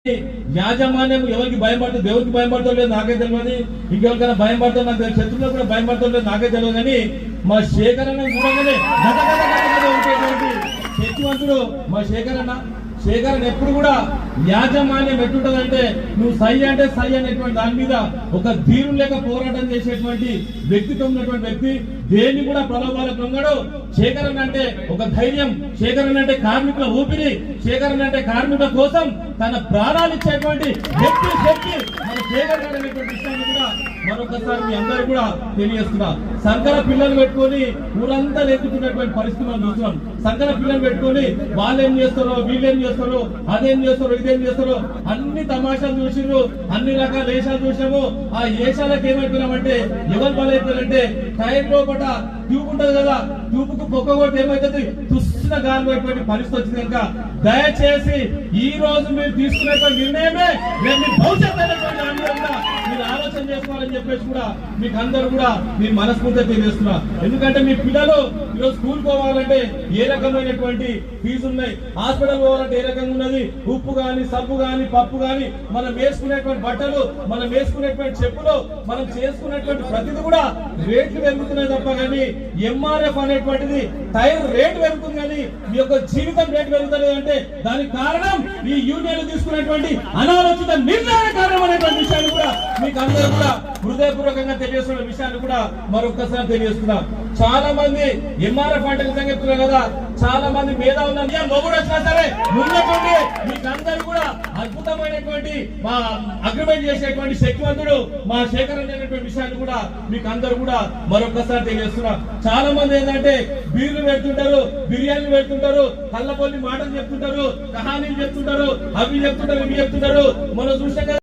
యాజమాన్యం ఎవరికి భయం పడుతుంది, దేవునికి భయం పడతాం లేదు నాకే తెలియదు, ఇంకెవరికైనా భయం పడతాం నాకు శత్రువులకు కూడా భయం పడతాం లేదు నాకే తెలియదు. కానీ మా శేఖరన్న చూడగానే ఉండేటువంటి శక్తివంతుడు మా శేఖరన్ ఎప్పుడు కూడా యాజమాన్యం ఎట్టుంటదంటే నువ్వు సై అంటే సై అనేటువంటి దాని మీద ఒక ధీరు లేక పోరాటం చేసేటువంటి వ్యక్తిత్వం ఉన్నటువంటి వ్యక్తి. దేన్ని కూడా ప్రలోభాలకు లొంగడు. శేఖరన్ అంటే ఒక ధైర్యం, శేఖరన్ అంటే కార్మికుల ఊపిరి, శేఖరన్ అంటే కార్మికుల కోసం తన ప్రాణాలు ఇచ్చేటువంటి వ్యక్తి మన శేఖరన్ అనేటువంటి విషయాన్ని కూడా మరొకసారి మీ అందరూ కూడా తెలియజేస్తున్నా. సంకర పిల్లలు పెట్టుకొని ఊరంతా లేకుతున్నటువంటి పరిస్థితి మనం చూస్తున్నాం. సంకర పిల్లలు పెట్టుకొని వాళ్ళేం చేస్తారో వీళ్ళేం చేస్తారో అదేం చేస్తారో ఇదేం చేస్తారో అన్ని తమాషాలు చూసిర్రు, అన్ని రకాల వేషాలు చూసాము. ఆ వేషాలకు ఏమైపోయినామంటే ఎవరు బలైపోయారంటే టైర్ లోపల ట్యూబ్ ఉంటది కదా, ట్యూబ్ కు పొక్క కొట్టి ఏమైతుంది తుస్సిన గాలి పడిపోయిన పరిస్థితి వచ్చింది. కనుక దయచేసి ఈ రోజు మీరు తీసుకునేటువంటి నిర్ణయమే మీ భవిష్యత్తు మీరు ఆలోచన చేసుకోవాలని చెప్పేసి కూడా మీకు అందరూ కూడా మీరు మనస్ఫూర్తిగా తెలియజేస్తున్నా. ఎందుకంటే మీ పిల్లలు ఈరోజు స్కూల్ పోవాలంటే ఏ రకమైనటువంటి ఫీజు ఉన్నాయి, హాస్పిటల్ పోవాలంటే ఏ రకంగా ఉన్నది, ఉప్పు గాని సబ్బు గాని పప్పు గాని మనం వేసుకునేటువంటి బట్టలు, మనం వేసుకునేటువంటి చెప్పులు, మనం చేసుకునేటువంటి ప్రతిదీ కూడా రేట్లు పెరుగుతున్నాయి తప్ప కానీ ఎంఆర్ఎఫ్ అనేటువంటిది టైర్ రేటు పెరుగుతుంది కానీ మీ యొక్క జీవితం రేటు పెరుగుతుంది అంటే దానికి కారణం ఈ యూనియన్ తీసుకునేటువంటి అనాలోచిత నిర్ణయ కారణం అనేటువంటి విషయాన్ని కూడా మీకు అందరూ కూడా హృదయపూర్వకంగా తెలియజేస్తున్న విషయాన్ని కూడా మరొకసారి తెలియజేస్తున్నాం. చాలా మంది ఎంఆర్ఎఫ్ అంటే నిజంగా చెప్తున్నారు కదా, చాలా మంది మీద ఉన్న మొగుడు వచ్చినా సరే ముందుండి మీకు అందరూ కూడా అద్భుతమైనటువంటి మా అగ్రిమెంట్ చేసేటువంటి శక్తివంతుడు మా శేఖరన్ అనేటువంటి విషయాన్ని కూడా మీకు అందరూ కూడా మరొకసారి తెలియజేస్తున్నా. చాలా మంది ఏంటంటే బీర్లు పెడుతుంటారు, బిర్యానీ పెడుతుంటారు, కళ్ళపల్లి మాటలు చెప్తుంటారు, కహానీలు చెప్తుంటారు, అవి చెప్తుంటారు ఇవి చెప్తుంటారు. మనం చూసాం